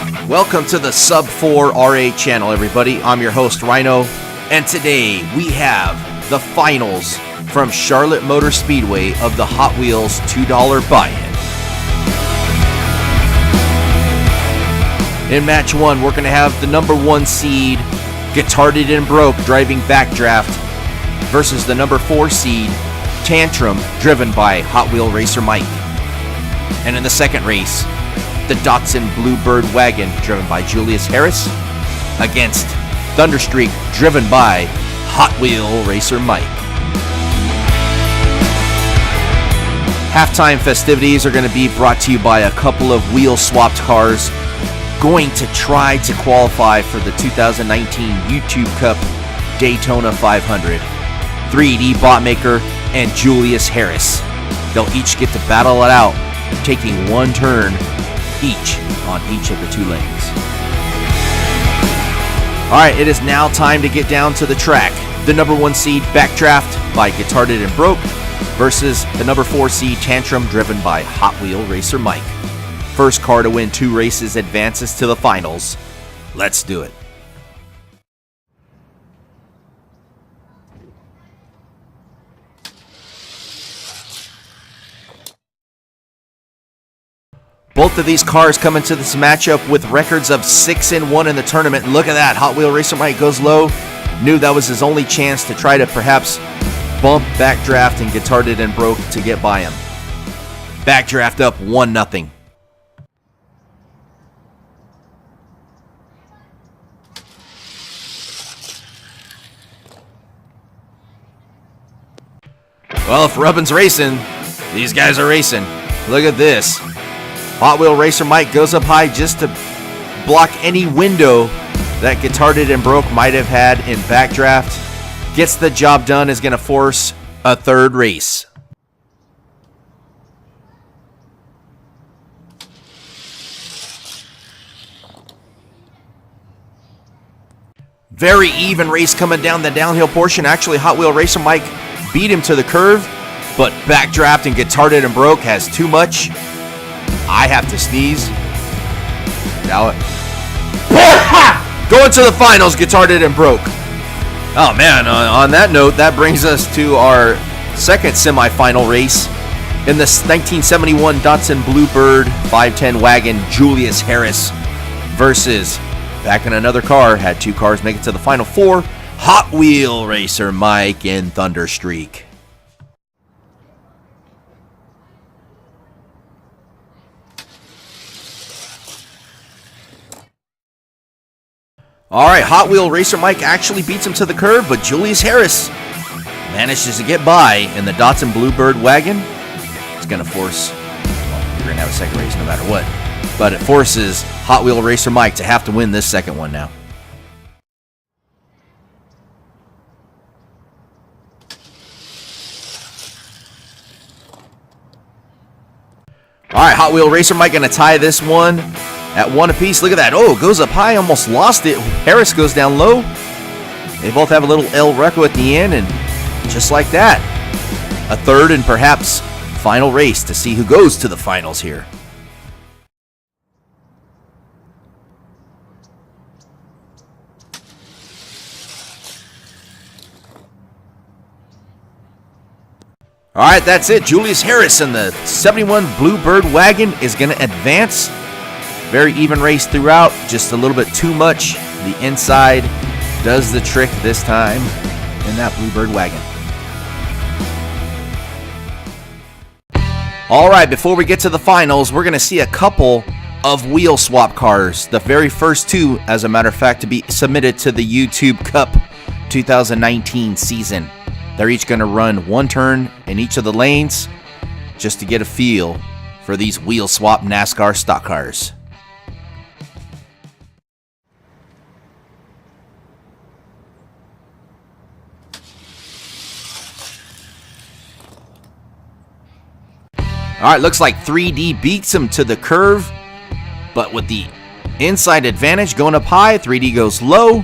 Welcome to the Sub 4 R8 channel, everybody. I'm your host, Rhyno, and today we have the finals from Charlotte Motor Speedway of the Hot Wheels $2 buy-in. In match 1, we're going to have the number 1 seed, Guitarded Broke, driving Backdraft, versus the number 4 seed, Tantrum, driven by HotWheelRacerMike. And in the second race, the Datsun Bluebird Wagon, driven by Julius Harris, against Thunderstreak, driven by HotWheelRacerMike. Halftime festivities are going to be brought to you by a couple of wheel-swapped cars going to try to qualify for the 2019 YouTube Cup Daytona 500. 3D Botmaker and Julius Harris. They'll each get to battle it out, taking one turn each on each of the 2 lanes. Alright, it is now time to get down to the track. The number 1 seed, Backdraft by Guitarded Broke, versus the number 4 seed, Tantrum, driven by HotWheelRacerMike. First car to win 2 races advances to the finals. Let's do it. Both of these cars come into this matchup with records of 6-1 in the tournament. Look at that. HotWheelRacerMike goes low. Knew that was his only chance to try to perhaps bump Backdraft and Guitarded Broke to get by him. Backdraft up 1-0. Well, if Rubbin's racing, these guys are racing. Look at this. HotWheelRacerMike goes up high just to block any window that Guitarded Broke might have had in Backdraft. Gets the job done, is going to force a 3rd race. Very even race coming down the downhill portion. Actually, HotWheelRacerMike beat him to the curve, but Backdraft and Guitarded Broke has too much. I have to sneeze. Now going to the finals, Guitarded Broke. Oh man, on that note, that brings us to our second semifinal race. In the 1971 Datsun Bluebird 510 wagon, Julius Harris versus, back in another car, had 2 cars make it to the final 4, HotWheelRacerMike and Thunderstreak. Alright, HotWheelRacerMike actually beats him to the curve, but Julius Harris manages to get by in the Datsun Bluebird wagon. It's going to force, well, you're going to have a second race no matter what, but it forces HotWheelRacerMike to have to win this second one now. Alright, HotWheelRacerMike going to tie this one at 1 apiece. Look at that. Oh, goes up high, almost lost it. Harris goes down low. They both have a little El Reco at the end, and just like that, a 3rd and perhaps final race to see who goes to the finals here. Alright, that's it. Julius Harris in the 71 Bluebird wagon is going to advance. Very even race throughout, just a little bit too much. The inside does the trick this time in that Bluebird wagon. Alright, before we get to the finals, we're going to see a couple of wheel swap cars. The very first 2, as a matter of fact, to be submitted to the YouTube Cup 2019 season. They're each going to run 1 turn in each of the lanes just to get a feel for these wheel swap NASCAR stock cars. Alright, looks like 3D beats him to the curve, but with the inside advantage going up high, 3D goes low.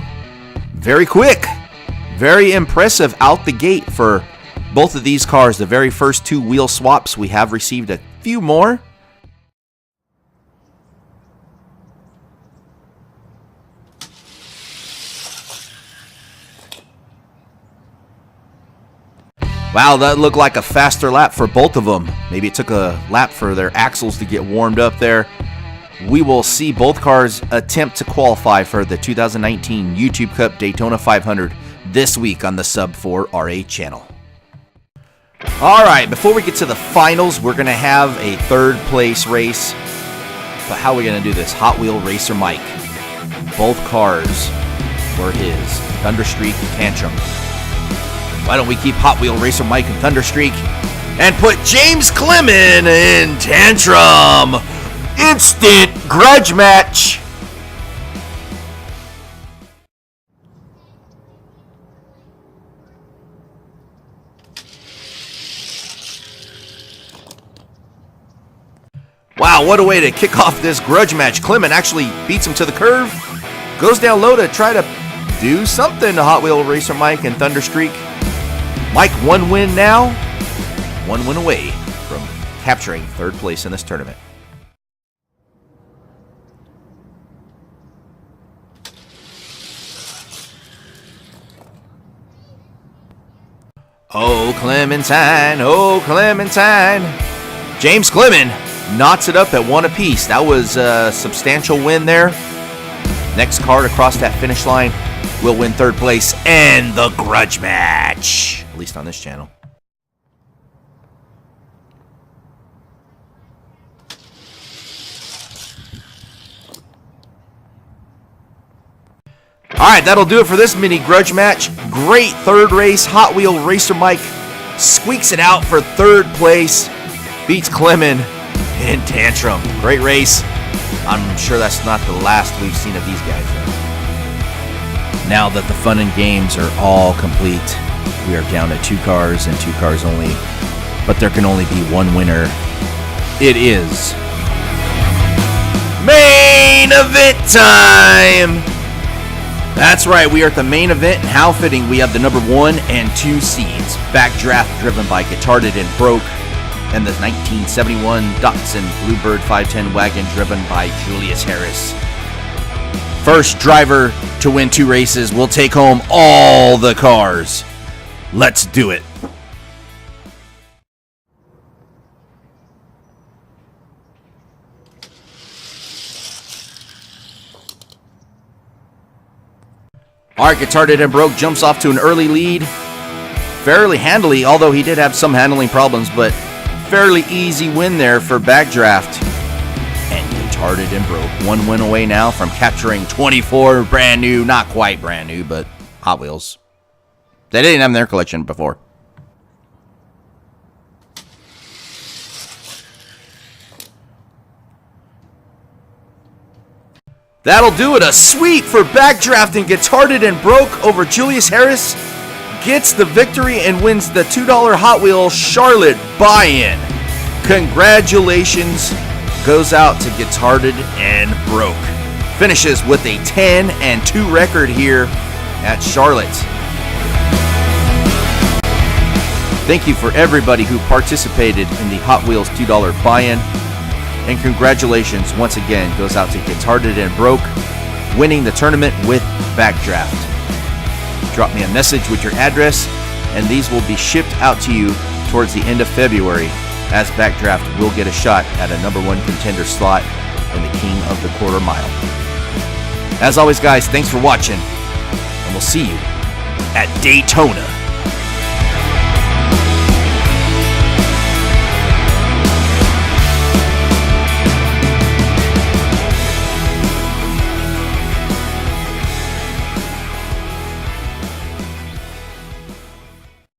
Very quick. Very impressive out the gate for both of these cars. The very first 2 wheel swaps. We have received a few more. Wow, that looked like a faster lap for both of them. Maybe it took a lap for their axles to get warmed up there. We will see both cars attempt to qualify for the 2019 YouTube Cup Daytona 500 this week on the Sub 4 RA channel. All right, before we get to the finals, we're going to have a third place race. But how are we going to do this? HotWheelRacerMike. Both cars were his. Thunderstreak and Tantrum. Why don't we keep HotWheelRacerMike and Thunderstreak and put James Klemen in Tantrum? Instant grudge match. Wow, what a way to kick off this grudge match. Klemen actually beats him to the curve, goes down low to try to do something to HotWheelRacerMike and Thunderstreak. Mike, one win now, one win away from capturing third place in this tournament. Oh, Clementine, oh, Clementine. James Klemen knots it up at one apiece. That was a substantial win there. Next car to cross that finish line will win third place and the grudge match, at least on this channel. All right, that'll do it for this mini grudge match. Great third race. HotWheelRacerMike squeaks it out for third place. Beats Klemen in Tantrum. Great race. I'm sure that's not the last we've seen of these guys, though. Now that the fun and games are all complete, we are down to 2 cars and 2 cars only. But there can only be one winner. It is main event time! That's right, we are at the main event, and how fitting we have the number 1 and 2 seeds. Backdraft driven by Guitarded and Broke, and the 1971 Datsun Bluebird 510 wagon driven by Julius Harris. First driver to win 2 races will take home all the cars. Let's do it. All right, Guitarded and Broke jumps off to an early lead. Fairly handily, although he did have some handling problems, but fairly easy win there for Backdraft. And Guitarded and Broke, 1 win away now from capturing 24 brand new, not quite brand new, but Hot Wheels. They didn't have in their collection before. That'll do it. A sweep for Backdraft and Guitarded and Broke over Julius Harris. Gets the victory and wins the $2 Hot Wheels Charlotte buy-in. Congratulations goes out to Guitarded and Broke. Finishes with a 10-2 record here at Charlotte. Thank you for everybody who participated in the Hot Wheels $2 buy-in. And congratulations once again goes out to Guitarded and Broke, winning the tournament with Backdraft. Drop me a message with your address, and these will be shipped out to you towards the end of February, as Backdraft will get a shot at a number 1 contender slot in the King of the Quarter Mile. As always, guys, thanks for watching, and we'll see you at Daytona.